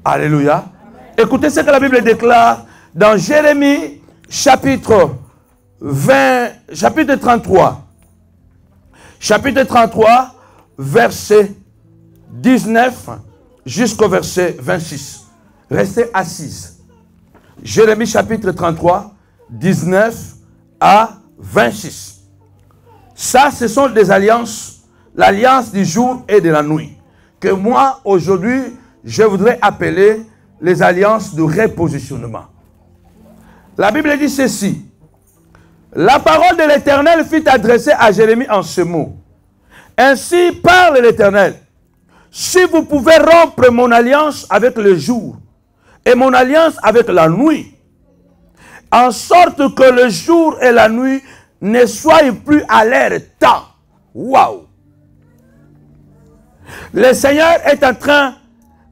Alléluia. Écoutez ce que la Bible déclare dans Jérémie chapitre 33. Chapitre 33, verset 19 jusqu'au verset 26. Restez assises. Jérémie chapitre 33, 19 à 26. Ça, ce sont des alliances, l'alliance du jour et de la nuit, que moi, aujourd'hui, je voudrais appeler les alliances de repositionnement. La Bible dit ceci. La parole de l'Éternel fut adressée à Jérémie en ce mot. Ainsi parle l'Éternel. Si vous pouvez rompre mon alliance avec le jour et mon alliance avec la nuit, en sorte que le jour et la nuit ne soient plus à leur temps. Waouh! Le Seigneur est en train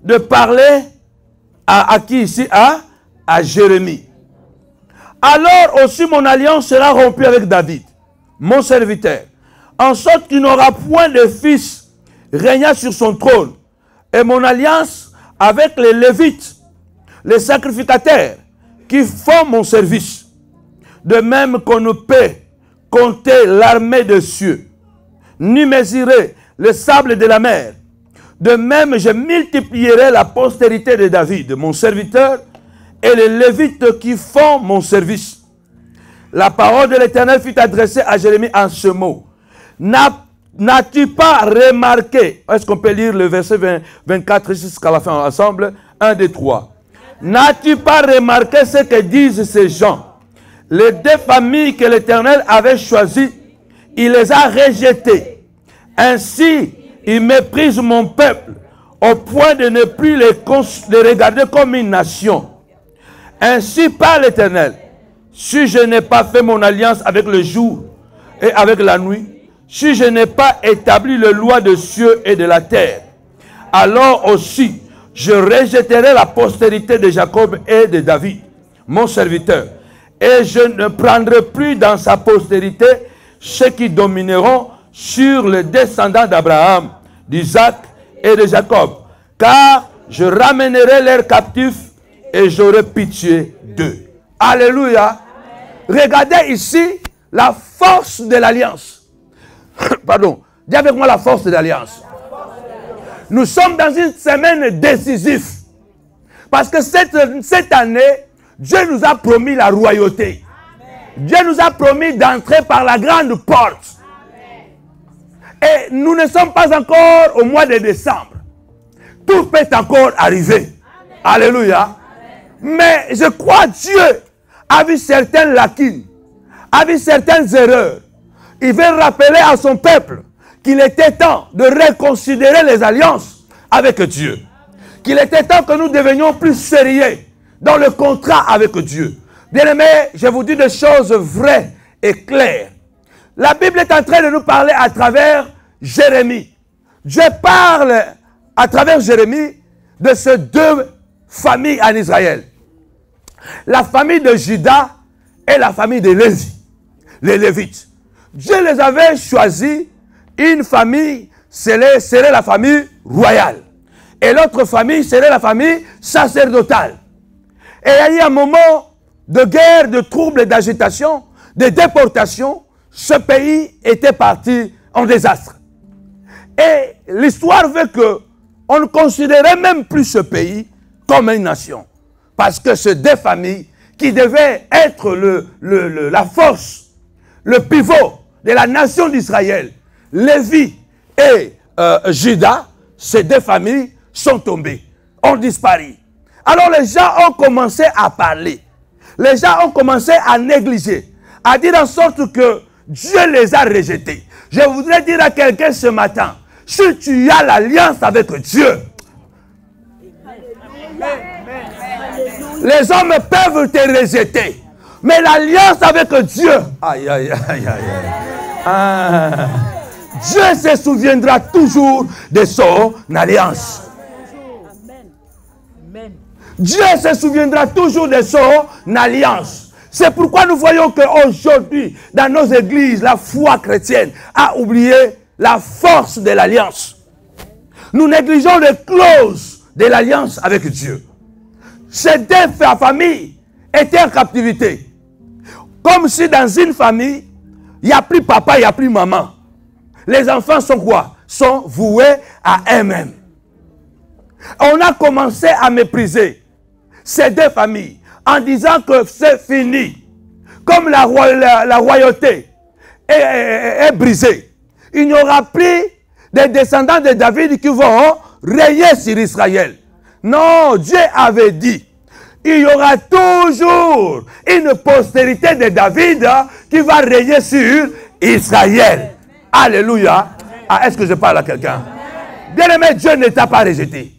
de parler à qui ici? À Jérémie. Alors aussi mon alliance sera rompue avec David, mon serviteur, en sorte qu'il n'aura point de fils régnant sur son trône. Et mon alliance avec les Lévites, les sacrificateurs, qui font mon service. De même qu'on ne peut compter l'armée des cieux, ni mesurer le sable de la mer. De même, je multiplierai la postérité de David, mon serviteur, et les Lévites qui font mon service. La parole de l'Éternel fut adressée à Jérémie en ce mot. N'as-tu pas remarqué, est-ce qu'on peut lire le verset 24 jusqu'à la fin ensemble? 1, 2, 3. N'as-tu pas remarqué ce que disent ces gens? Les deux familles que l'Éternel avait choisies, il les a rejetées. Ainsi, il méprise mon peuple au point de ne plus les regarder comme une nation. Ainsi parle l'Éternel. Si je n'ai pas fait mon alliance avec le jour et avec la nuit, si je n'ai pas établi les lois des cieux et de la terre, alors aussi je rejetterai la postérité de Jacob et de David, mon serviteur, et je ne prendrai plus dans sa postérité ceux qui domineront sur les descendants d'Abraham, d'Isaac et de Jacob, car je ramènerai leurs captifs et j'aurai pitié d'eux. Alléluia. Regardez ici la force de l'alliance. Pardon. Dis avec moi la force de l'alliance. Nous sommes dans une semaine décisive. Parce que cette année, Dieu nous a promis la royauté. Dieu nous a promis d'entrer par la grande porte. Et nous ne sommes pas encore au mois de décembre. Tout peut encore arriver. Alléluia. Mais je crois que Dieu a vu certaines lacunes, a vu certaines erreurs. Il veut rappeler à son peuple qu'il était temps de reconsidérer les alliances avec Dieu. Qu'il était temps que nous devenions plus sérieux dans le contrat avec Dieu. Bien-aimés, je vous dis des choses vraies et claires. La Bible est en train de nous parler à travers Jérémie. Dieu parle à travers Jérémie de ces deux familles en Israël. La famille de Juda et la famille de Lévi, les Lévites. Dieu les avait choisis, une famille serait la famille royale. Et l'autre famille serait la famille sacerdotale. Et il y a eu un moment de guerre, de troubles, d'agitation, de déportation. Ce pays était parti en désastre. Et l'histoire veut qu'on ne considérait même plus ce pays comme une nation. Parce que ces deux familles qui devaient être la force, le pivot de la nation d'Israël, Lévi et Juda, ces deux familles sont tombées, ont disparu. Alors les gens ont commencé à parler. Les gens ont commencé à négliger, à dire en sorte que Dieu les a rejetés. Je voudrais dire à quelqu'un ce matin, si tu as l'alliance avec Dieu, les hommes peuvent te rejeter. Mais l'alliance avec Dieu, aïe, aïe, aïe, aïe. Dieu se souviendra toujours de son alliance. Dieu se souviendra toujours de son alliance. C'est pourquoi nous voyons qu'aujourd'hui, dans nos églises, la foi chrétienne a oublié la force de l'alliance. Nous négligeons les clauses de l'alliance avec Dieu. Ces deux familles étaient en captivité. Comme si dans une famille, il n'y a plus papa, il n'y a plus maman. Les enfants sont quoi? Sont voués à eux-mêmes. On a commencé à mépriser ces deux familles en disant que c'est fini. Comme la royauté est brisée, il n'y aura plus des descendants de David qui vont régner sur Israël. Non, Dieu avait dit, il y aura toujours une postérité de David qui va régner sur Israël. Alléluia. Ah, est-ce que je parle à quelqu'un? Bien-aimé, Dieu ne t'a pas rejeté.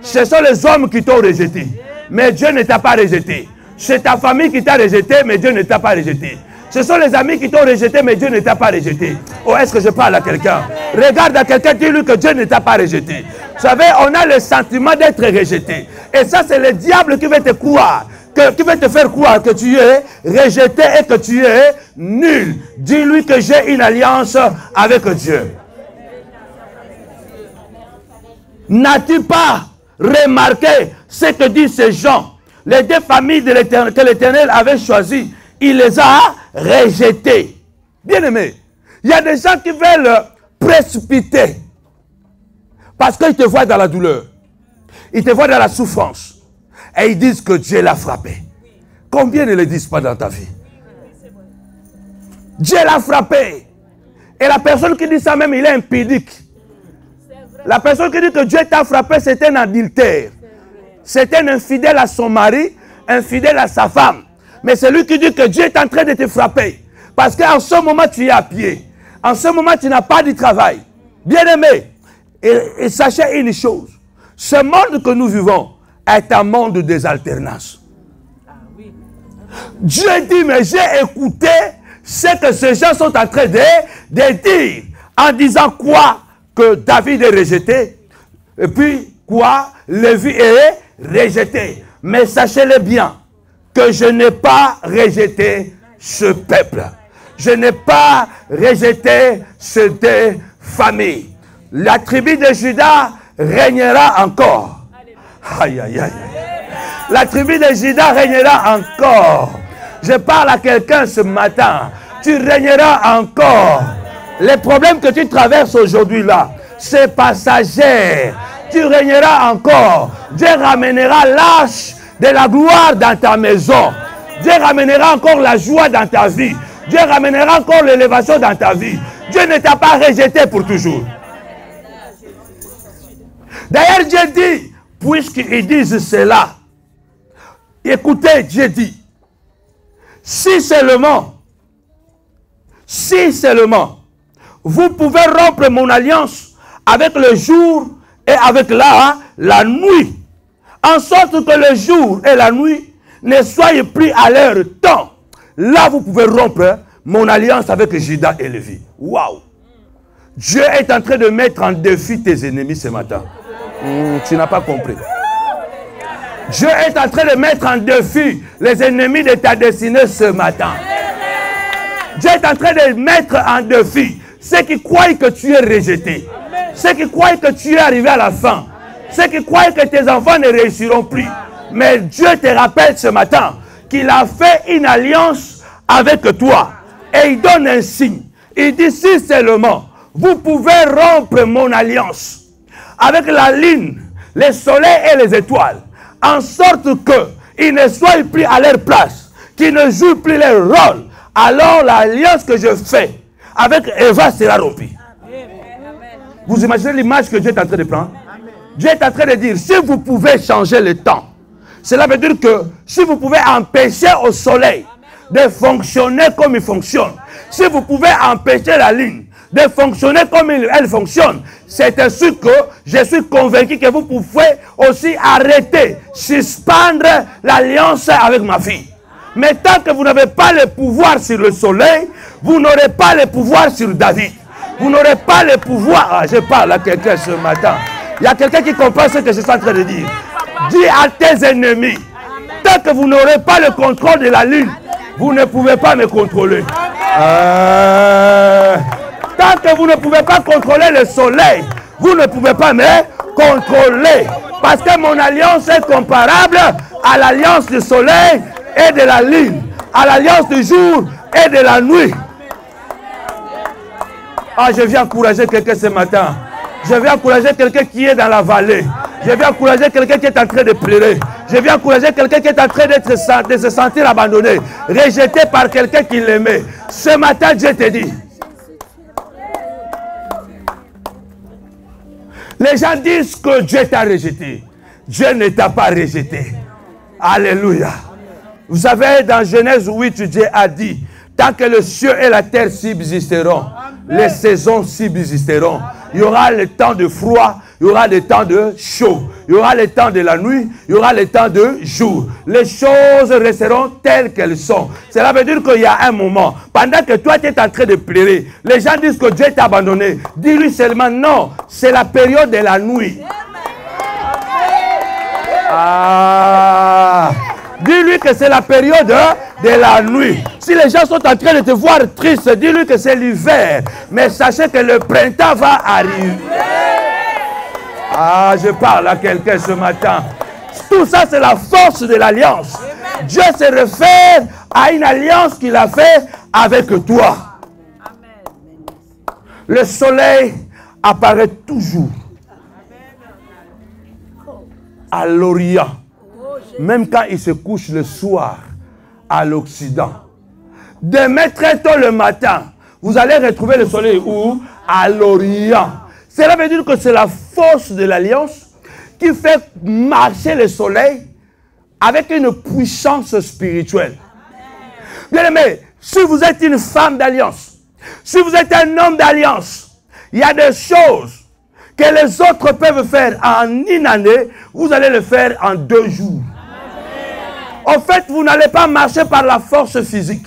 Ce sont les hommes qui t'ont rejeté. Mais Dieu ne t'a pas rejeté. C'est ta famille qui t'a rejeté, mais Dieu ne t'a pas rejeté. Ce sont les amis qui t'ont rejeté, mais Dieu ne t'a pas rejeté. Oh, est-ce que je parle à quelqu'un? Regarde à quelqu'un, dis-lui que Dieu ne t'a pas rejeté. Vous savez, on a le sentiment d'être rejeté. Et ça, c'est le diable qui veut te croire, qui veut te faire croire que tu es rejeté et que tu es nul. Dis-lui que j'ai une alliance avec Dieu. N'as-tu pas remarqué ce que disent ces gens? Les deux familles que l'Éternel avait choisies, il les a rejetées. Bien-aimé, il y a des gens qui veulent précipiter parce qu'ils te voient dans la douleur. Ils te voient dans la souffrance. Et ils disent que Dieu l'a frappé. Combien ne le disent pas dans ta vie? Dieu l'a frappé. Et la personne qui dit ça même, il est impudique. La personne qui dit que Dieu t'a frappé, c'est un adultère. C'est un infidèle à son mari, infidèle à sa femme. Mais c'est lui qui dit que Dieu est en train de te frapper. Parce qu'en ce moment, tu es à pied. En ce moment, tu n'as pas de travail. Bien-aimé, et sachez une chose. Ce monde que nous vivons est un monde des alternances. Dieu dit, mais j'ai écouté ce que ces gens sont en train de dire. En disant quoi? Que David est rejeté. Et puis, quoi? Lévi est rejeté. Mais sachez-le bien, que je n'ai pas rejeté ce peuple. Je n'ai pas rejeté ces deux familles. La tribu de Juda régnera encore. Aïe, aïe, aïe. La tribu de Juda régnera encore. Je parle à quelqu'un ce matin. Tu régneras encore. Les problèmes que tu traverses aujourd'hui là, c'est passager. Tu régneras encore. Dieu ramènera l'âge de la gloire dans ta maison. Dieu ramènera encore la joie dans ta vie. Dieu ramènera encore l'élévation dans ta vie. Dieu ne t'a pas rejeté pour toujours. D'ailleurs, Dieu dit, puisqu'ils disent cela, écoutez, Dieu dit, si seulement, vous pouvez rompre mon alliance avec le jour et avec la nuit, en sorte que le jour et la nuit ne soient plus à leur temps. Là, vous pouvez rompre mon alliance avec Juda et Lévi. Waouh! Dieu est en train de mettre en défi tes ennemis ce matin. Tu n'as pas compris. Dieu est en train de mettre en défi les ennemis de ta destinée ce matin. Dieu est en train de mettre en défi ceux qui croient que tu es rejeté. Ceux qui croient que tu es arrivé à la fin. Ceux qui croient que tes enfants ne réussiront plus. Mais Dieu te rappelle ce matin qu'il a fait une alliance avec toi. Et il donne un signe. Il dit, si seulement vous pouvez rompre mon alliance avec la lune, les soleils et les étoiles, en sorte qu'ils ne soient plus à leur place, qu'ils ne jouent plus leur rôle, alors l'alliance que je fais avec Eva sera rompue. Vous imaginez l'image que Dieu est en train de prendre? Dieu est en train de dire, si vous pouvez changer le temps, cela veut dire que si vous pouvez empêcher au soleil de fonctionner comme il fonctionne, si vous pouvez empêcher la lune de fonctionner comme elle fonctionne, c'est ainsi que je suis convaincu que vous pouvez aussi arrêter, suspendre l'alliance avec ma fille. Mais tant que vous n'avez pas le pouvoir sur le soleil, vous n'aurez pas le pouvoir sur David. Vous n'aurez pas le pouvoir. Ah, je parle à quelqu'un ce matin. Il y a quelqu'un qui comprend ce que je suis en train de dire. Dis à tes ennemis, tant que vous n'aurez pas le contrôle de la lune, vous ne pouvez pas me contrôler. Tant que vous ne pouvez pas contrôler le soleil, vous ne pouvez pas me contrôler. Parce que mon alliance est comparable à l'alliance du soleil et de la lune, à l'alliance du jour et de la nuit. Ah, je viens encourager quelqu'un ce matin. Je viens encourager quelqu'un qui est dans la vallée. Je viens encourager quelqu'un qui est en train de pleurer. Je viens encourager quelqu'un qui est en train de se sentir abandonné, rejeté par quelqu'un qui l'aimait. Ce matin, Dieu te dit. Les gens disent que Dieu t'a rejeté. Dieu ne t'a pas rejeté. Alléluia. Vous savez, dans Genèse 8, Dieu a dit, tant que le ciel et la terre subsisteront, les saisons subsisteront. Il y aura le temps de froid, il y aura le temps de chaud, il y aura le temps de la nuit, il y aura le temps de jour. Les choses resteront telles qu'elles sont. Cela veut dire qu'il y a un moment, pendant que toi tu es en train de pleurer, les gens disent que Dieu t'a abandonné. Dis-lui seulement non, c'est la période de la nuit. Ah, dis-lui que c'est la période de la nuit. Si les gens sont en train de te voir triste, dis-lui que c'est l'hiver. Mais sachez que le printemps va arriver. Ah, je parle à quelqu'un ce matin. Tout ça, c'est la force de l'alliance. Dieu se réfère à une alliance qu'il a faite avec toi. Le soleil apparaît toujours à l'Orient. Même quand il se couche le soir à l'Occident. Demain très tôt le matin, vous allez retrouver le soleil où? À l'Orient. Cela veut dire que c'est la force de l'alliance qui fait marcher le soleil avec une puissance spirituelle. Bien aimé, si vous êtes une femme d'alliance, si vous êtes un homme d'alliance, il y a des choses que les autres peuvent faire en une année, vous allez le faire en 2 jours. En fait, vous n'allez pas marcher par la force physique.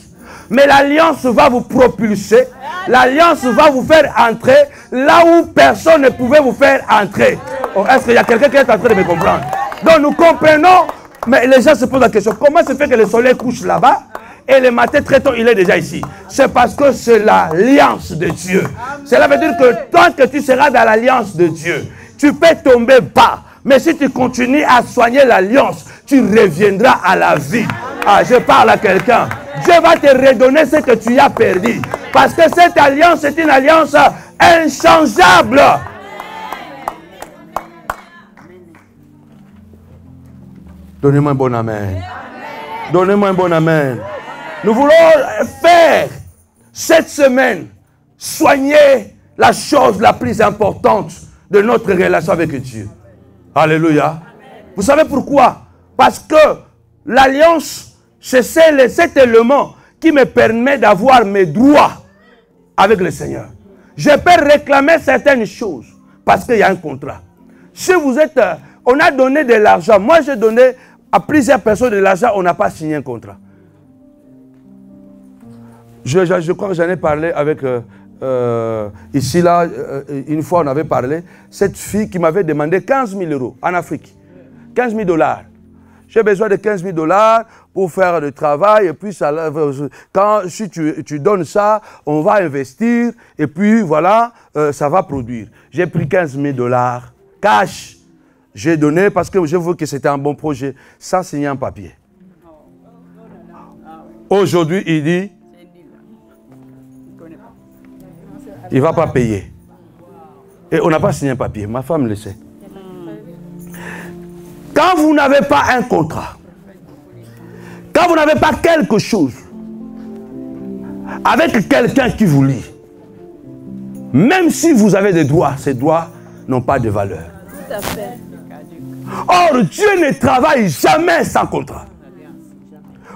Mais l'alliance va vous propulser. L'alliance va vous faire entrer là où personne ne pouvait vous faire entrer. Oh, est-ce qu'il y a quelqu'un qui est en train de me comprendre? Donc nous comprenons, mais les gens se posent la question. Comment se fait que le soleil couche là-bas et le matin très tôt il est déjà ici? C'est parce que c'est l'alliance de Dieu. Cela veut dire que tant que tu seras dans l'alliance de Dieu, tu peux tomber bas. Mais si tu continues à soigner l'alliance, tu reviendras à la vie. Ah, je parle à quelqu'un. Dieu va te redonner ce que tu as perdu. Parce que cette alliance est une alliance inchangeable. Donnez-moi un bon amen. Donnez-moi un bon amen. Nous voulons faire cette semaine, soigner la chose la plus importante de notre relation avec Dieu. Alléluia. Vous savez pourquoi? Parce que l'alliance, c'est cet élément qui me permet d'avoir mes droits avec le Seigneur. Je peux réclamer certaines choses parce qu'il y a un contrat. Si vous êtes... on a donné de l'argent. Moi, j'ai donné à plusieurs personnes de l'argent. On n'a pas signé un contrat. Je crois que j'en ai parlé avec... ici, là, une fois, on avait parlé. Cette fille qui m'avait demandé 15 000 € en Afrique. 15 000 $. J'ai besoin de 15 000 $ pour faire le travail. Et puis, si tu donnes ça, on va investir. Et puis, voilà, ça va produire. J'ai pris 15 000 $ cash. J'ai donné parce que je veux que c'était un bon projet. Sans signer un papier. Aujourd'hui, il dit, il ne va pas payer. Et on n'a pas signé un papier. Ma femme le sait. Quand vous n'avez pas un contrat, quand vous n'avez pas quelque chose avec quelqu'un qui vous lie, même si vous avez des droits, ces droits n'ont pas de valeur. Tout à fait. Or, Dieu ne travaille jamais sans contrat.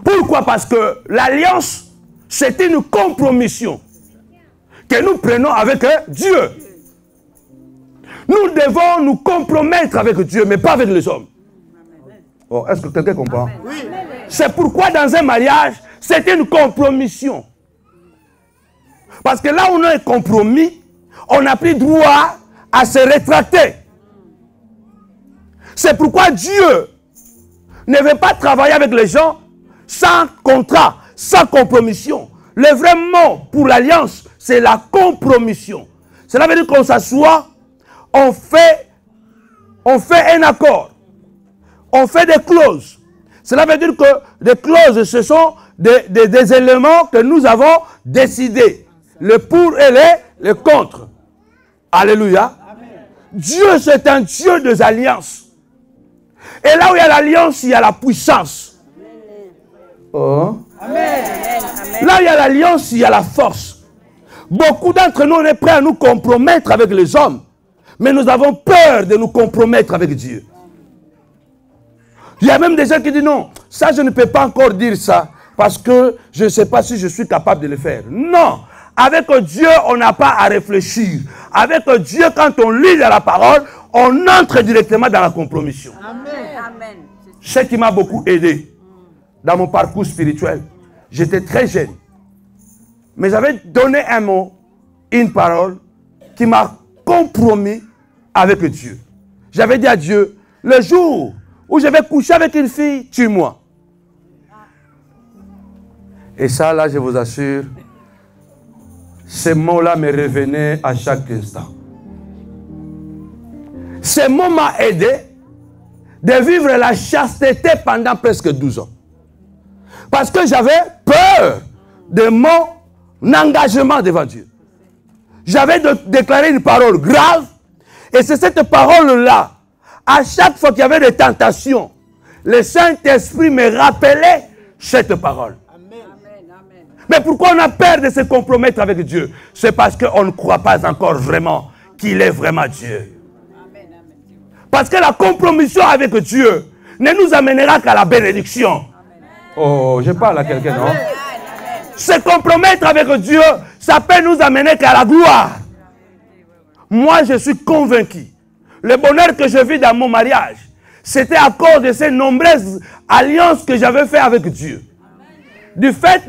Pourquoi? Parce que l'alliance, c'est une compromission que nous prenons avec Dieu. Nous devons nous compromettre avec Dieu, mais pas avec les hommes. Oh, est-ce que quelqu'un comprend? Oui. C'est pourquoi dans un mariage, c'est une compromission. Parce que là où on est compromis, on n'a plus droit à se rétracter. C'est pourquoi Dieu ne veut pas travailler avec les gens sans contrat, sans compromission. Le vrai mot pour l'alliance, c'est la compromission. Cela veut dire qu'on s'assoit, on fait un accord. on fait des clauses. Cela veut dire que les clauses, ce sont des éléments que nous avons décidés. Le pour et le contre. Alléluia. Amen. Dieu, c'est un Dieu des alliances. Et là où il y a l'alliance, il y a la puissance. Oh. Amen. Là où il y a l'alliance, il y a la force. Beaucoup d'entre nous, on est prêts à nous compromettre avec les hommes. Mais nous avons peur de nous compromettre avec Dieu. Il y a même des gens qui disent non, ça je ne peux pas encore dire ça parce que je ne sais pas si je suis capable de le faire. Non, avec Dieu on n'a pas à réfléchir. Avec Dieu quand on lit la parole, on entre directement dans la compromission. Amen. Ce qui m'a beaucoup aidé dans mon parcours spirituel. J'étais très jeune. Mais j'avais donné un mot, une parole qui m'a compromis avec Dieu. J'avais dit à Dieu, le jour où je vais coucher avec une fille, tue-moi. Et ça, là, je vous assure, ces mots-là me revenaient à chaque instant. Ces mots m'ont aidé de vivre la chasteté pendant presque 12 ans. Parce que j'avais peur de mon engagement devant Dieu. J'avais déclaré une parole grave, et c'est cette parole-là, à chaque fois qu'il y avait des tentations, le Saint-Esprit me rappelait cette parole. Amen. Mais pourquoi on a peur de se compromettre avec Dieu? C'est parce qu'on ne croit pas encore vraiment qu'il est vraiment Dieu. Parce que la compromission avec Dieu ne nous amènera qu'à la bénédiction. Oh, je parle à quelqu'un, non? Se compromettre avec Dieu, ça peut nous amener qu'à la gloire. Moi, je suis convaincu. Le bonheur que je vis dans mon mariage, c'était à cause de ces nombreuses alliances que j'avais faites avec Dieu. Du fait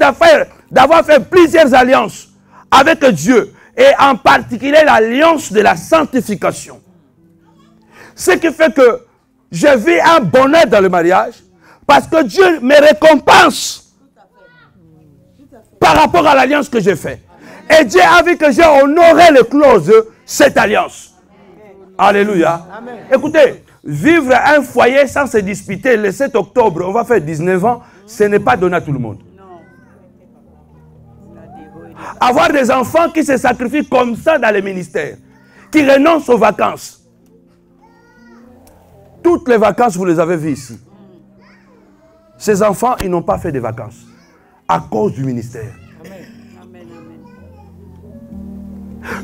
d'avoir fait plusieurs alliances avec Dieu, et en particulier l'alliance de la sanctification. Ce qui fait que je vis un bonheur dans le mariage, parce que Dieu me récompense par rapport à l'alliance que j'ai faite. Et Dieu a vu que j'ai honoré les clauses de cette alliance. Alléluia. Amen. Écoutez, vivre un foyer sans se disputer, le 7 octobre, on va faire 19 ans, ce n'est pas donné à tout le monde. Avoir des enfants qui se sacrifient comme ça dans les ministères, qui renoncent aux vacances. Toutes les vacances, vous les avez vues ici. Ces enfants, ils n'ont pas fait de vacances à cause du ministère. Amen.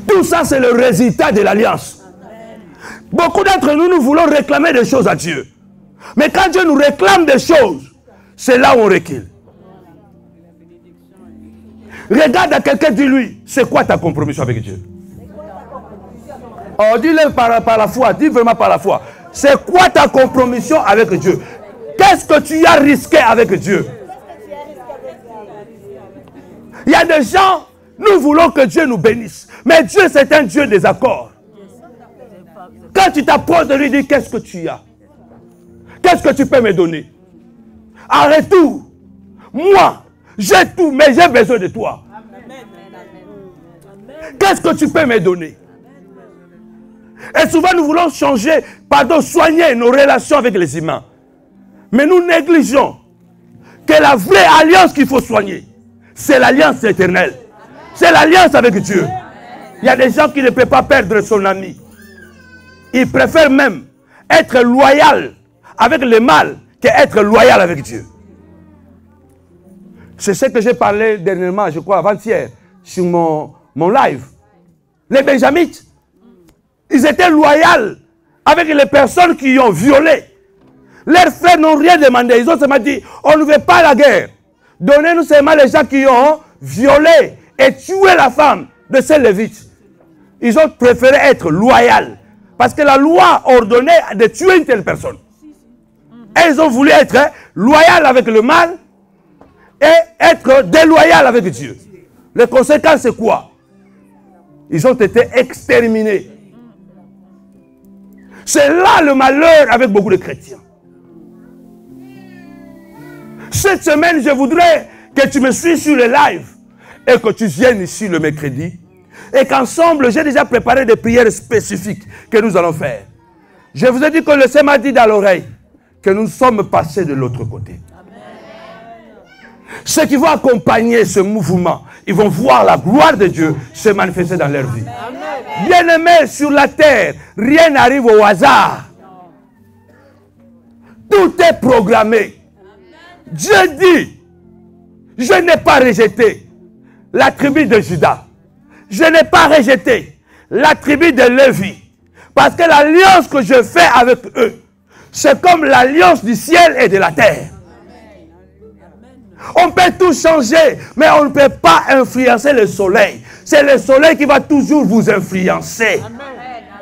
Tout ça, c'est le résultat de l'alliance. Beaucoup d'entre nous, nous voulons réclamer des choses à Dieu. Mais quand Dieu nous réclame des choses, c'est là où on recule. Regarde à quelqu'un, dis-lui, c'est quoi ta compromission avec Dieu? Oh, dis-le par la foi, dis vraiment par la foi. C'est quoi ta compromission avec Dieu? Qu'est-ce que tu as risqué avec Dieu? Il y a des gens, nous voulons que Dieu nous bénisse. Mais Dieu, c'est un Dieu des accords. Quand tu t'approches de lui, dis qu'est-ce que tu as? Qu'est-ce que tu peux me donner? En retour, moi, j'ai tout, mais j'ai besoin de toi. Qu'est-ce que tu peux me donner? Et souvent, nous voulons changer, soigner nos relations avec les humains. Mais nous négligeons que la vraie alliance qu'il faut soigner, c'est l'alliance éternelle. C'est l'alliance avec Dieu. Il y a des gens qui ne peuvent pas perdre son ami. Ils préfèrent même être loyal avec le mal qu'être loyal avec Dieu. C'est ce que j'ai parlé dernièrement, je crois, avant-hier, sur mon live. Les Benjamites, ils étaient loyaux avec les personnes qui ont violé. Leurs frères n'ont rien demandé. Ils ont seulement dit, on ne veut pas la guerre. Donnez-nous seulement les gens qui ont violé et tué la femme de ces Lévites. Ils ont préféré être loyaux. Parce que la loi ordonnait de tuer une telle personne. Et ils ont voulu être loyaux avec le mal et être déloyaux avec Dieu. Les conséquences, c'est quoi? Ils ont été exterminés. C'est là le malheur avec beaucoup de chrétiens. Cette semaine, je voudrais que tu me suives sur le live et que tu viennes ici le mercredi et qu'ensemble, j'ai déjà préparé des prières spécifiques que nous allons faire. Je vous ai dit que le Seigneur m'a dit dans l'oreille que nous sommes passés de l'autre côté. Ceux qui vont accompagner ce mouvement, ils vont voir la gloire de Dieu se manifester dans leur vie. Bien-aimés, sur la terre, rien n'arrive au hasard. Tout est programmé. Dieu dit, je n'ai pas rejeté la tribu de Judas. Je n'ai pas rejeté la tribu de Lévi. Parce que l'alliance que je fais avec eux, c'est comme l'alliance du ciel et de la terre. On peut tout changer, mais on ne peut pas influencer le soleil. C'est le soleil qui va toujours vous influencer.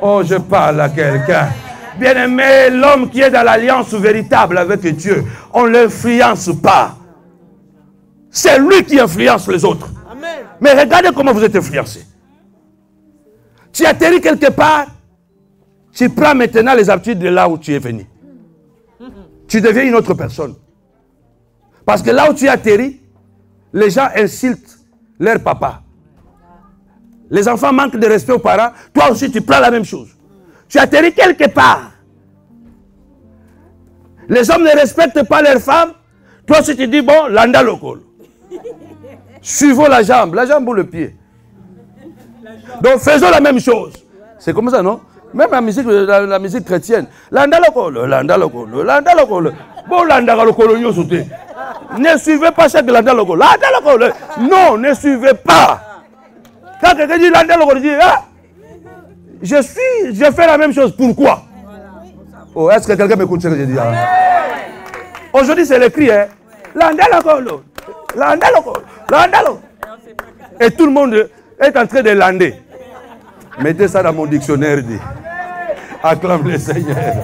Oh, je parle à quelqu'un. Bien-aimé, l'homme qui est dans l'alliance véritable avec Dieu, on ne l'influence pas. C'est lui qui influence les autres. Mais regardez comment vous êtes influencés. Tu atterris quelque part, tu prends maintenant les habitudes de là où tu es venu. Tu deviens une autre personne. Parce que là où tu atterris, les gens insultent leur papa. Les enfants manquent de respect aux parents. Toi aussi, tu prends la même chose. Tu atterris quelque part. Les hommes ne respectent pas leurs femmes. Toi aussi, tu dis, bon, landa local. Suivons la jambe ou le pied. Donc, faisons la même chose. C'est comme ça, non? Même la musique chrétienne. Landa local. Bon, landa local, ne suivez pas chaque landa local. Non, ne suivez pas. Quand quelqu'un dit landa local, dit, ah, je fais la même chose. Pourquoi? Oh, est-ce que quelqu'un m'écoute ce que je dis? Aujourd'hui, c'est l'écrit, hein. Landa local. Et tout le monde est en train de lander. Mettez ça dans mon dictionnaire, dit. Acclame le Seigneur.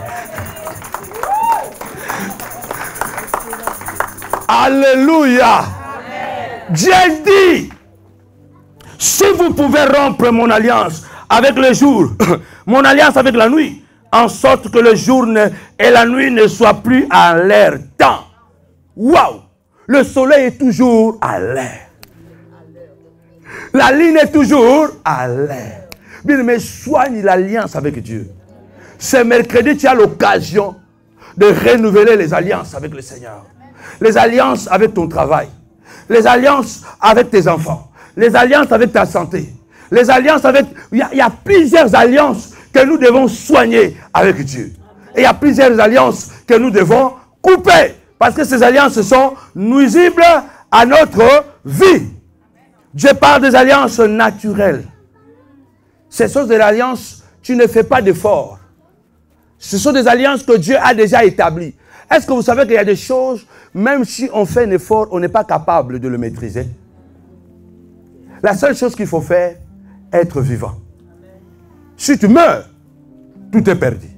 Alléluia. Dieu dit, si vous pouvez rompre mon alliance avec le jour, mon alliance avec la nuit, en sorte que le jour et la nuit ne soient plus à leur temps. Waouh! Le soleil est toujours à l'air. La lune est toujours à l'air. Bien, mais soigne l'alliance avec Dieu. Ce mercredi, tu as l'occasion de renouveler les alliances avec le Seigneur. Les alliances avec ton travail. Les alliances avec tes enfants. Les alliances avec ta santé. Les alliances avec... Il y a plusieurs alliances que nous devons soigner avec Dieu. Et il y a plusieurs alliances que nous devons couper. Parce que ces alliances sont nuisibles à notre vie. Dieu parle des alliances naturelles. Ce sont des alliances, tu ne fais pas d'effort. Ce sont des alliances que Dieu a déjà établies. Est-ce que vous savez qu'il y a des choses, même si on fait un effort, on n'est pas capable de le maîtriser? La seule chose qu'il faut faire, être vivant. Si tu meurs, tout est perdu.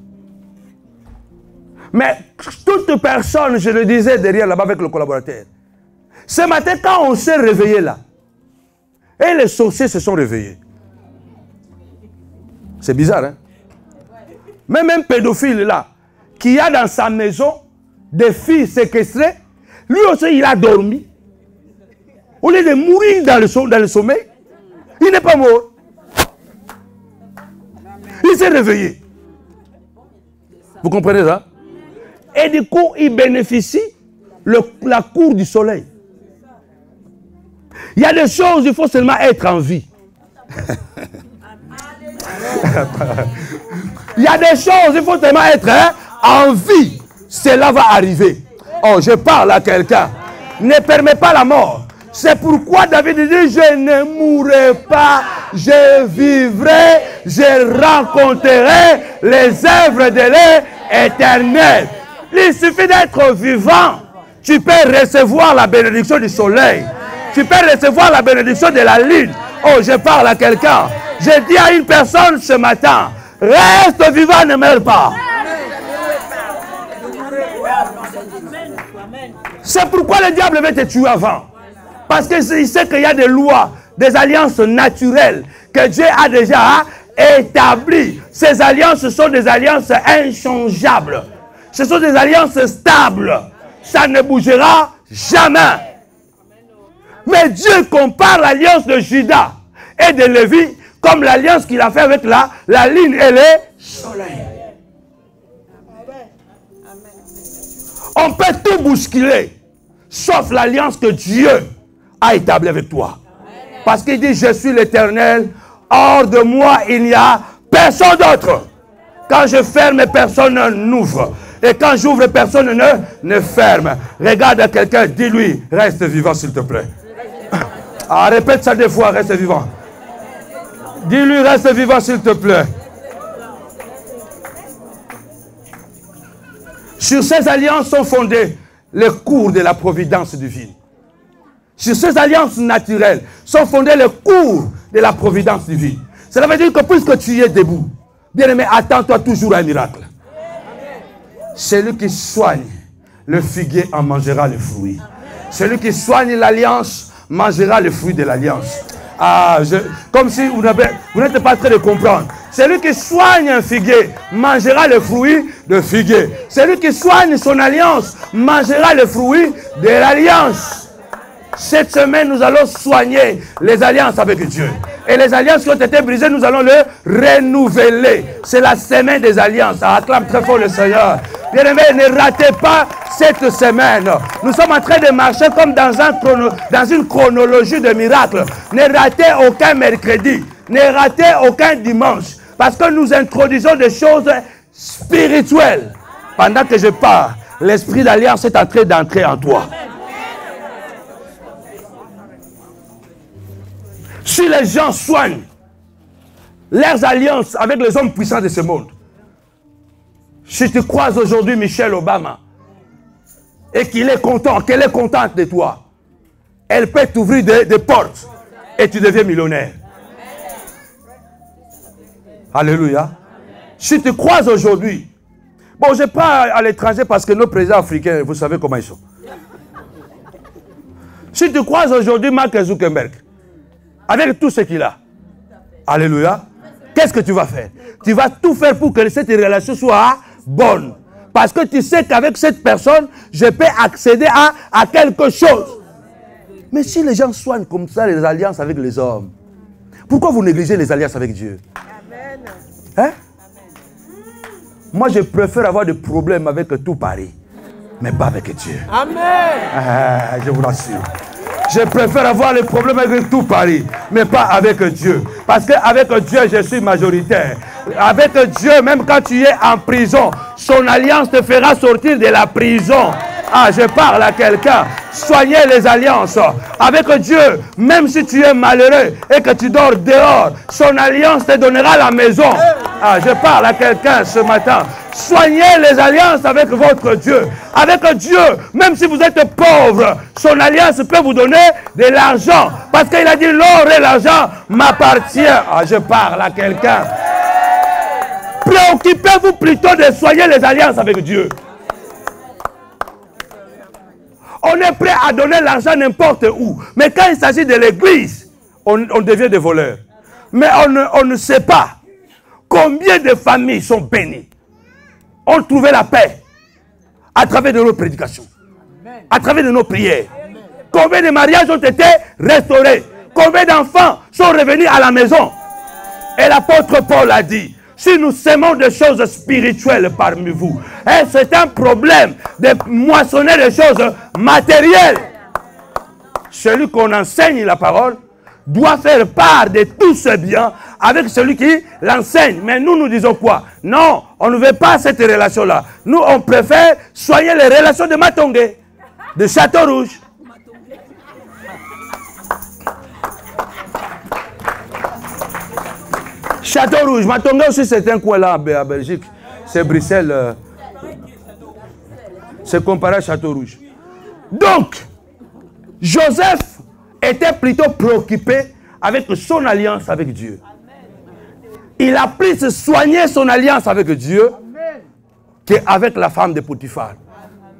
Mais toute personne, je le disais derrière là-bas avec le collaborateur, ce matin quand on s'est réveillé là, et les sorciers se sont réveillés. C'est bizarre, hein? Même un pédophile là, qui a dans sa maison des filles séquestrées, lui aussi il a dormi. Au lieu de mourir dans le sommeil, il n'est pas mort. Il s'est réveillé. Vous comprenez ça? Et du coup, il bénéficie la cour du soleil. Il y a des choses, il faut seulement être en vie. Il y a des choses, il faut seulement être en vie. Cela va arriver. Oh, je parle à quelqu'un. Ne permets pas la mort. C'est pourquoi David dit, je ne mourrai pas, je vivrai, je rencontrerai les œuvres de l'Éternel. Il suffit d'être vivant. Tu peux recevoir la bénédiction du soleil. Tu peux recevoir la bénédiction de la lune. Oh, je parle à quelqu'un. Je dis à une personne ce matin, reste vivant, ne meurs pas. C'est pourquoi le diable veut te tuer avant. Parce qu'il sait qu'il y a des lois, des alliances naturelles que Dieu a déjà établies. Ces alliances sont des alliances inchangeables. Ce sont des alliances stables. Ça ne bougera jamais. Mais Dieu compare l'alliance de Judas et de Lévi comme l'alliance qu'il a fait avec la lune et le soleil. On peut tout bousculer, sauf l'alliance que Dieu a établie avec toi. Parce qu'il dit, je suis l'Éternel, hors de moi, il n'y a personne d'autre. Quand je ferme, personne n'ouvre. Et quand j'ouvre, personne ne ferme. Regarde à quelqu'un, dis-lui, reste vivant s'il te plaît. Ah, répète ça 2 fois, reste vivant. Dis-lui, reste vivant s'il te plaît. Sur ces alliances sont fondées les cours de la providence divine. Sur ces alliances naturelles sont fondées les cours de la providence divine. Cela veut dire que puisque tu es debout, bien-aimé, attends-toi toujours à un miracle. Celui qui soigne le figuier en mangera le fruit. Celui qui soigne l'alliance mangera le fruit de l'alliance. Ah, comme si vous n'êtes pas en train de comprendre. Celui qui soigne un figuier mangera le fruit de figuier. Celui qui soigne son alliance mangera le fruit de l'alliance. Cette semaine, nous allons soigner les alliances avec Dieu. Et les alliances qui ont été brisées, nous allons les renouveler. C'est la semaine des alliances. Acclame très fort le Seigneur. Bien-aimés, ne ratez pas cette semaine. Nous sommes en train de marcher comme dans une chronologie de miracles. Ne ratez aucun mercredi. Ne ratez aucun dimanche. Parce que nous introduisons des choses spirituelles. Pendant que je parle, l'esprit d'alliance est en train d'entrer en toi. Si les gens soignent leurs alliances avec les hommes puissants de ce monde, si tu croises aujourd'hui Michelle Obama et qu'il est content, qu'elle est contente de toi, elle peut t'ouvrir des portes et tu deviens millionnaire. Alléluia. Si tu croises aujourd'hui, bon, je pars à l'étranger parce que nos présidents africains, vous savez comment ils sont. Si tu croises aujourd'hui Mark Zuckerberg, avec tout ce qu'il a, alléluia, qu'est-ce que tu vas faire? Tu vas tout faire pour que cette relation soit bonne. Parce que tu sais qu'avec cette personne, je peux accéder à quelque chose. Mais si les gens soignent comme ça les alliances avec les hommes, pourquoi vous négligez les alliances avec Dieu? Hein? Moi, je préfère avoir des problèmes avec tout Paris, mais pas avec Dieu. Amen. Ah, je vous l'assure. Je préfère avoir les problèmes avec tout Paris, mais pas avec Dieu. Parce qu'avec Dieu, je suis majoritaire. Avec Dieu, même quand tu es en prison, son alliance te fera sortir de la prison. Ah, je parle à quelqu'un. Soignez les alliances. Avec Dieu, même si tu es malheureux et que tu dors dehors, son alliance te donnera la maison. Ah, je parle à quelqu'un ce matin. Soignez les alliances avec votre Dieu. Avec Dieu, même si vous êtes pauvre, son alliance peut vous donner de l'argent. Parce qu'il a dit, l'or et l'argent m'appartiennent. Ah, je parle à quelqu'un. Préoccupez-vous plutôt de soigner les alliances avec Dieu. On est prêt à donner l'argent n'importe où. Mais quand il s'agit de l'église, on devient des voleurs. Mais on ne sait pas combien de familles sont bénies, ont trouvé la paix à travers de nos prédications, à travers de nos prières. Combien de mariages ont été restaurés, combien d'enfants sont revenus à la maison. Et l'apôtre Paul a dit, si nous sémons des choses spirituelles parmi vous, c'est un problème de moissonner des choses matérielles. Celui qu'on enseigne la parole doit faire part de tout ce bien avec celui qui l'enseigne. Mais nous disons quoi? Non, on ne veut pas cette relation-là. Nous, on préfère soigner les relations de Matongé, de Château-Rouge. Château-Rouge, Matongé aussi, c'est un coin là à Belgique. C'est Bruxelles. C'est comparé à Château-Rouge. Donc, Joseph était plutôt préoccupé avec son alliance avec Dieu. Il a plus soigné son alliance avec Dieu qu'avec la femme de Potiphar.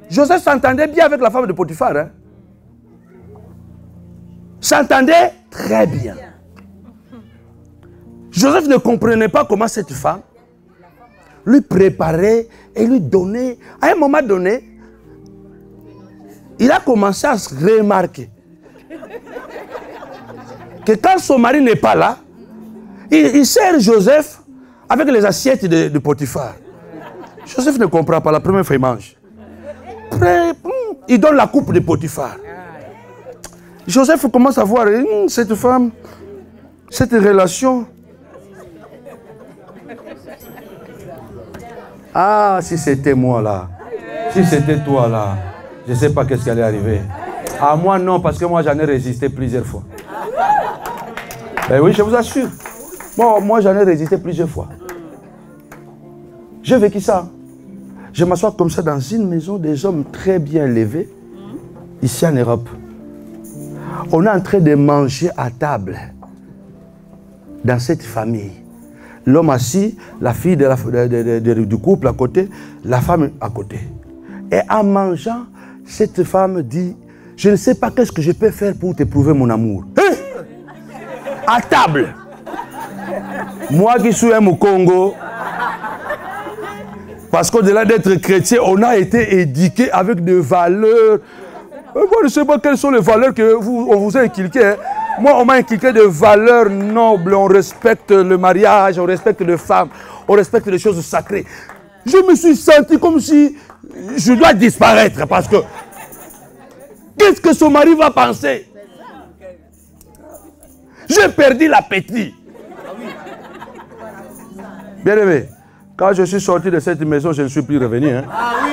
Joseph s'entendait bien avec la femme de Potiphar. Hein? S'entendait très bien. Joseph ne comprenait pas comment cette femme lui préparait et lui donnait. À un moment donné, il a commencé à se remarquer que quand son mari n'est pas là, il sert Joseph avec les assiettes de Potiphar. Joseph ne comprend pas. La première fois, il mange. Après, il donne la coupe de Potiphar. Joseph commence à voir cette femme, cette relation. Ah, si c'était moi là, si c'était toi là, je ne sais pas qu'est-ce qui allait arriver. À moi non, parce que moi j'en ai résisté plusieurs fois. Ben oui, je vous assure. Bon, moi j'en ai résisté plusieurs fois. J'ai vécu ça. Je m'assois comme ça dans une maison des hommes très bien élevés, ici en Europe. On est en train de manger à table dans cette famille. L'homme assis, la fille du couple à côté, la femme à côté. Et en mangeant, cette femme dit, je ne sais pas qu'est-ce que je peux faire pour t'éprouver mon amour. Hein? À table. Moi qui suis un Congo, parce qu'au-delà d'être chrétien, on a été éduqué avec des valeurs. Moi, je ne sais pas quelles sont les valeurs qu'on vous a inculquées. Hein. Moi, on m'a inculqué des valeurs nobles. On respecte le mariage, on respecte les femmes, on respecte les choses sacrées. Je me suis senti comme si je dois disparaître parce que qu'est-ce que son mari va penser? J'ai perdu l'appétit. Bien aimé, quand je suis sorti de cette maison, je ne suis plus revenu. Hein. Ah oui.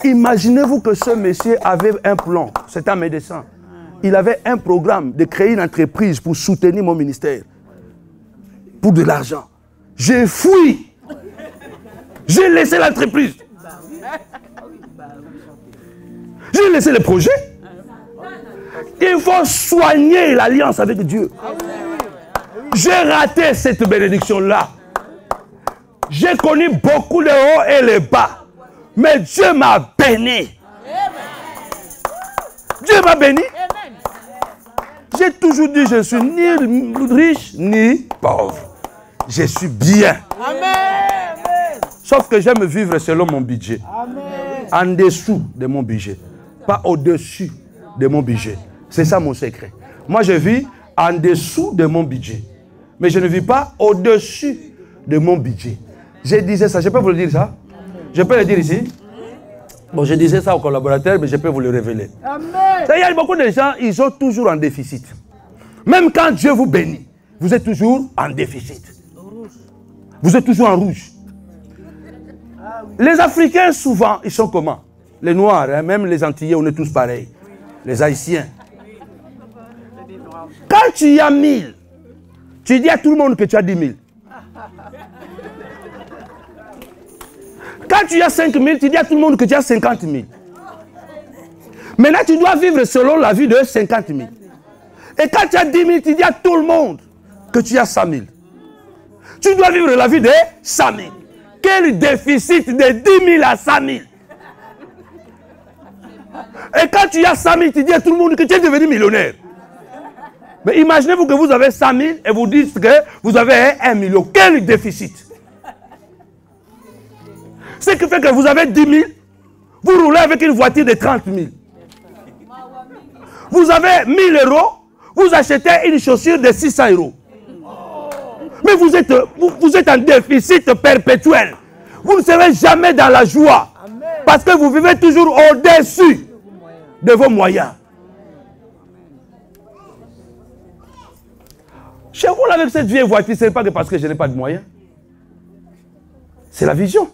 Imaginez-vous que ce monsieur avait un plan, c'est un médecin. Il avait un programme de créer une entreprise pour soutenir mon ministère. Pour de l'argent. J'ai fui. J'ai laissé l'entreprise. J'ai laissé le projet. Il faut soigner l'alliance avec Dieu. J'ai raté cette bénédiction-là. J'ai connu beaucoup de hauts et les bas. Mais Dieu m'a béni. Dieu m'a béni. J'ai toujours dit, je ne suis ni riche ni pauvre. Je suis bien. Amen. Sauf que j'aime vivre selon mon budget. Amen. En dessous de mon budget. Pas au-dessus de mon budget. C'est ça mon secret. Moi, je vis en dessous de mon budget. Mais je ne vis pas au-dessus de mon budget. Je disais ça. Je peux vous le dire ça? Je peux le dire ici? Bon, je disais ça aux collaborateurs, mais je peux vous le révéler. Amen. Il y a beaucoup de gens, ils sont toujours en déficit. Même quand Dieu vous bénit, vous êtes toujours en déficit. Vous êtes toujours en rouge. Les Africains, souvent, ils sont comment? Les Noirs, hein, même les Antillais, on est tous pareils. Les Haïtiens. Quand tu as 1000, tu dis à tout le monde que tu as 10 000. Quand tu as 5 000, tu dis à tout le monde que tu as 50 000. Maintenant, tu dois vivre selon la vie de 50 000. Et quand tu as 10 000, tu dis à tout le monde que tu as 100 000. Tu dois vivre la vie de 100 000. Quel déficit de 10 000 à 100 000. Et quand tu as 100 000, tu dis à tout le monde que tu es devenu millionnaire. Mais imaginez-vous que vous avez 100 000 et vous dites que vous avez 1 million. Quel déficit. Ce qui fait que vous avez 10 000, vous roulez avec une voiture de 30 000. Vous avez 1 000 euros, vous achetez une chaussure de 600 euros. Mais vous êtes en déficit perpétuel. Vous ne serez jamais dans la joie. Parce que vous vivez toujours au-dessus de vos moyens. Je roule avec cette vieille voiture, ce n'est pas que parce que je n'ai pas de moyens. C'est la vision.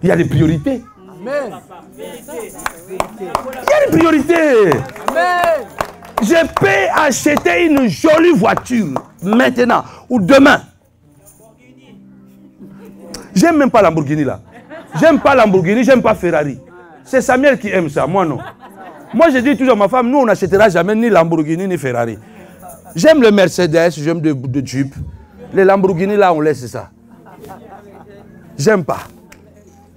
Il y a des priorités. Amen. Il y a des priorités. Amen. Je peux acheter une jolie voiture maintenant ou demain. J'aime même pas Lamborghini là. J'aime pas Lamborghini, j'aime pas Ferrari. C'est Samuel qui aime ça, moi non. Moi je dis toujours à ma femme, nous on n'achètera jamais ni Lamborghini ni Ferrari. J'aime le Mercedes, j'aime de Jeep. Les Lamborghini là on laisse ça. J'aime pas.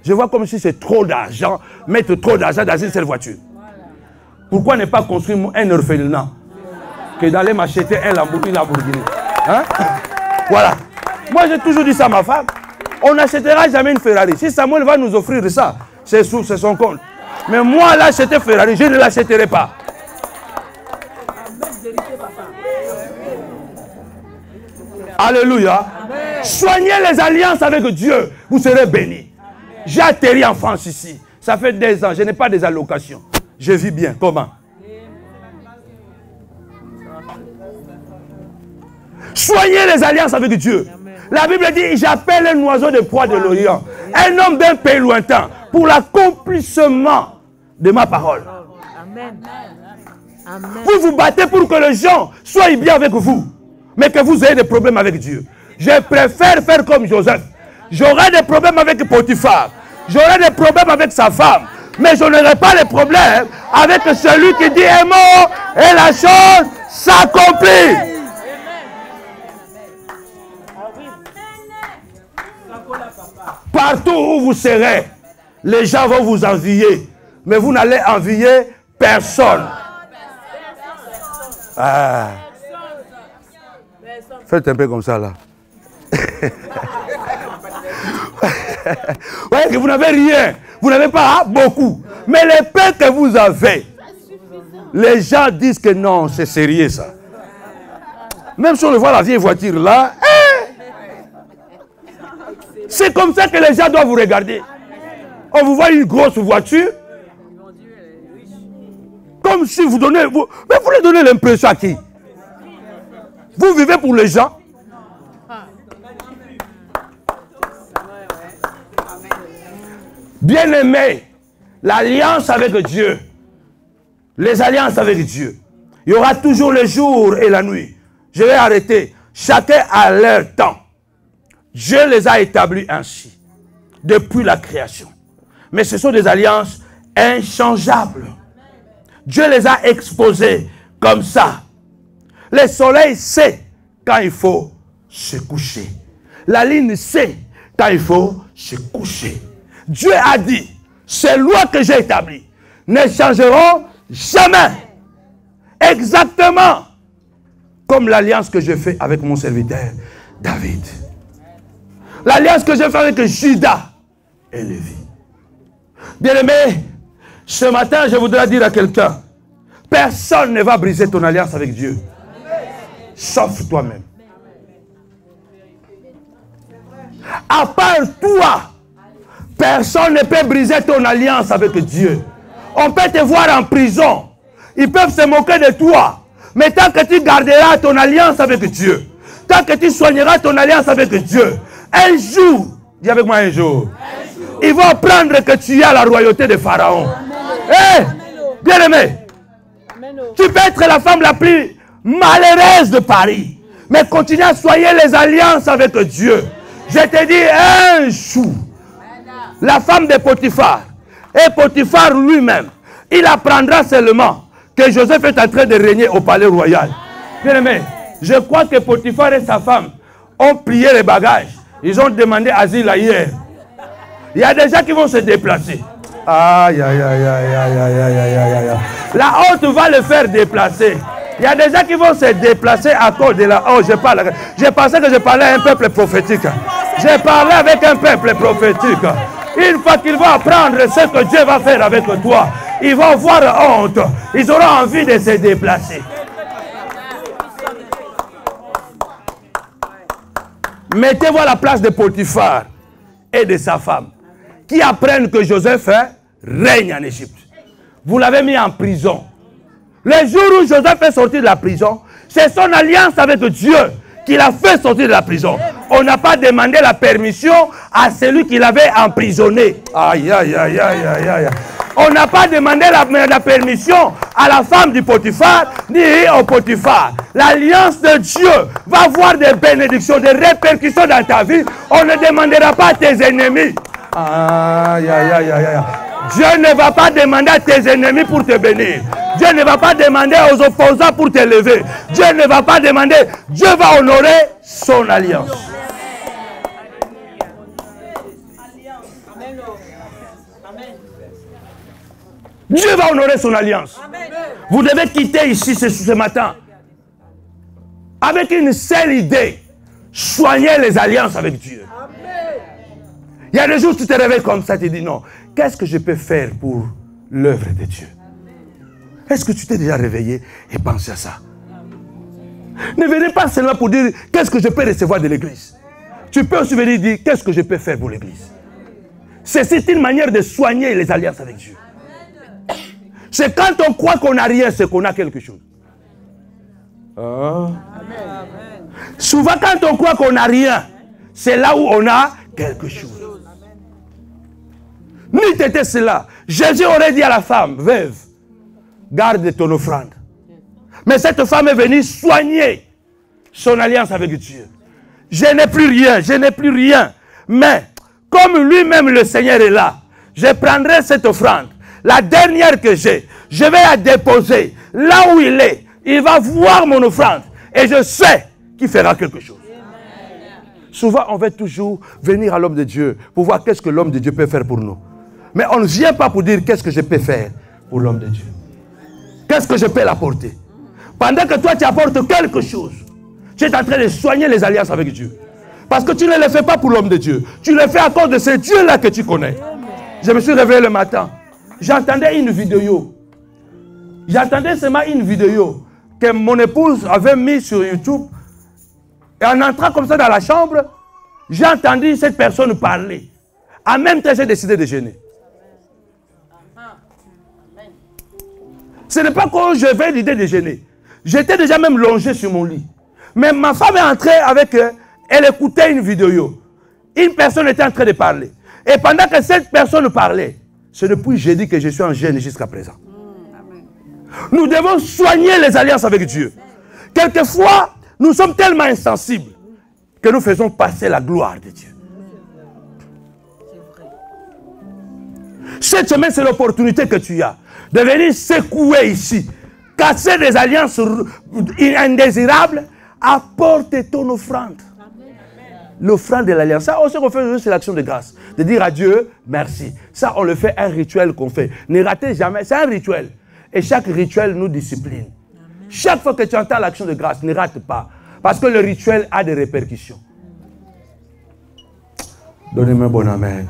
Je vois comme si c'est trop d'argent, mettre trop d'argent dans une seule voiture. Pourquoi ne pas construire un orphelinat que d'aller m'acheter un Lamborghini? Hein? Voilà. Moi j'ai toujours dit ça à ma femme. On n'achètera jamais une Ferrari. Si Samuel va nous offrir ça, c'est son compte. Mais moi, là, acheter Ferrari, je ne l'achèterai pas. Alléluia. Soignez les alliances avec Dieu. Vous serez bénis. J'ai atterri en France ici. Ça fait 2 ans. Je n'ai pas des allocations. Je vis bien. Comment? Soignez les alliances avec Dieu. La Bible dit, j'appelle un oiseau de proie de l'Orient, un homme d'un pays lointain, pour l'accomplissement de ma parole. Amen. Amen. Vous vous battez pour que les gens soient bien avec vous, mais que vous ayez des problèmes avec Dieu. Je préfère faire comme Joseph. J'aurai des problèmes avec Potiphar. J'aurai des problèmes avec sa femme. Mais je n'aurai pas de problème avec celui qui dit un mot et la chose s'accomplit. Partout où vous serez, les gens vont vous envier. Mais vous n'allez envier personne. Ah. Faites un peu comme ça là. Vous voyez que vous n'avez rien. Vous n'avez pas beaucoup. Mais les peu que vous avez, les gens disent que non, c'est sérieux ça. Même si on voit la vieille voiture là, c'est comme ça que les gens doivent vous regarder. On vous voit une grosse voiture, comme si vous donnez... mais vous les donnez l'impression à qui? Vous vivez pour les gens. Bien-aimés, l'alliance avec Dieu, les alliances avec Dieu, il y aura toujours le jour et la nuit. Je vais arrêter. Chacun a leur temps. Dieu les a établis ainsi, depuis la création. Mais ce sont des alliances inchangeables. Dieu les a exposées comme ça. Le soleil sait quand il faut se coucher. La lune sait quand il faut se coucher. Dieu a dit, ces lois que j'ai établies ne changeront jamais. Exactement comme l'alliance que je fais avec mon serviteur David. L'alliance que je fais avec Judas et Lévi. Bien-aimé, ce matin, je voudrais dire à quelqu'un, personne ne va briser ton alliance avec Dieu, sauf toi-même. À part toi, personne ne peut briser ton alliance avec Dieu. On peut te voir en prison. Ils peuvent se moquer de toi. Mais tant que tu garderas ton alliance avec Dieu, tant que tu soigneras ton alliance avec Dieu, un jour, dis avec moi un jour, ils vont apprendre que tu es à la royauté de Pharaon. Hé, bien-aimé, tu peux être la femme la plus malheureuse de Paris, mais continue à soigner les alliances avec Dieu. Je te dis un jour, la femme de Potiphar, et Potiphar lui-même, il apprendra seulement que Joseph est en train de régner au palais royal. Bien-aimé, je crois que Potiphar et sa femme ont plié les bagages. Ils ont demandé asile hier. Il y a des gens qui vont se déplacer. Aïe, aïe, aïe, aïe, aïe, aïe, aïe, aïe, aïe. La honte va le faire déplacer. Il y a des gens qui vont se déplacer à cause de la honte. Je pensais que je parlais à un peuple prophétique. J'ai parlé avec un peuple prophétique. Une fois qu'ils vont apprendre ce que Dieu va faire avec toi, ils vont avoir honte. Ils auront envie de se déplacer. Mettez-vous à la place de Potiphar et de sa femme, qui apprennent que Joseph règne en Égypte. Vous l'avez mis en prison. Le jour où Joseph est sorti de la prison, c'est son alliance avec Dieu qui l'a fait sortir de la prison. On n'a pas demandé la permission à celui qui l'avait emprisonné. Aïe, aïe, aïe, aïe, aïe, aïe. On n'a pas demandé la permission à la femme du Potiphar, ni au Potiphar. L'alliance de Dieu va avoir des bénédictions, des répercussions dans ta vie. On ne demandera pas à tes ennemis. Aïe, aïe, aïe, aïe, aïe. Dieu ne va pas demander à tes ennemis pour te bénir. Dieu ne va pas demander aux opposants pour te lever. Dieu ne va pas demander. Dieu va honorer son alliance. Dieu va honorer son alliance. Vous devez quitter ici ce matin avec une seule idée. Soigner les alliances avec Dieu. Il y a des jours où tu te réveilles comme ça, tu te dis non. Qu'est-ce que je peux faire pour l'œuvre de Dieu? Est-ce que tu t'es déjà réveillé et pensé à ça? Ne venez pas seulement pour dire qu'est-ce que je peux recevoir de l'église. tu peux aussi venir dire, qu'est-ce que je peux faire pour l'église? C'est une manière de soigner les alliances avec Dieu. C'est quand on croit qu'on n'a rien, c'est qu'on a quelque chose. Amen. Souvent, quand on croit qu'on n'a rien, c'est là où on a quelque chose. N'eût été cela, Jésus aurait dit à la femme, veuve, garde ton offrande. Mais cette femme est venue soigner son alliance avec Dieu. Je n'ai plus rien, je n'ai plus rien. Mais, comme lui-même le Seigneur est là, je prendrai cette offrande, la dernière que j'ai, je vais la déposer là où il est. Il va voir mon offrande et je sais qu'il fera quelque chose. Souvent, on veut toujours venir à l'homme de Dieu pour voir qu'est-ce que l'homme de Dieu peut faire pour nous. Mais on ne vient pas pour dire qu'est-ce que je peux faire pour l'homme de Dieu. Qu'est-ce que je peux l'apporter? Pendant que toi, tu apportes quelque chose, tu es en train de soigner les alliances avec Dieu. Parce que tu ne le fais pas pour l'homme de Dieu. Tu le fais à cause de ce Dieu-là que tu connais. Je me suis réveillé le matin. J'entendais une vidéo. J'entendais seulement une vidéo que mon épouse avait mise sur YouTube. Et en entrant comme ça dans la chambre, j'ai entendu cette personne parler. En même temps, j'ai décidé de jeûner. Ce n'est pas quand je vais l'idée de jeûner. J'étais déjà même longé sur mon lit. Mais ma femme est entrée avec eux. Elle écoutait une vidéo. Une personne était en train de parler. Et pendant que cette personne parlait, c'est depuis jeudi que je suis en jeûne jusqu'à présent. Nous devons soigner les alliances avec Dieu. Quelquefois, nous sommes tellement insensibles que nous faisons passer la gloire de Dieu. Cette semaine, c'est l'opportunité que tu as de venir secouer ici, casser des alliances indésirables, apporte ton offrande. L'offrande de l'alliance. Ça aussi qu'on fait, c'est l'action de grâce. De dire à Dieu, merci. Ça, on le fait, un rituel qu'on fait. Ne ratez jamais, c'est un rituel. Et chaque rituel nous discipline. Chaque fois que tu entends l'action de grâce, ne rate pas. Parce que le rituel a des répercussions. Donnez-moi un bon amen.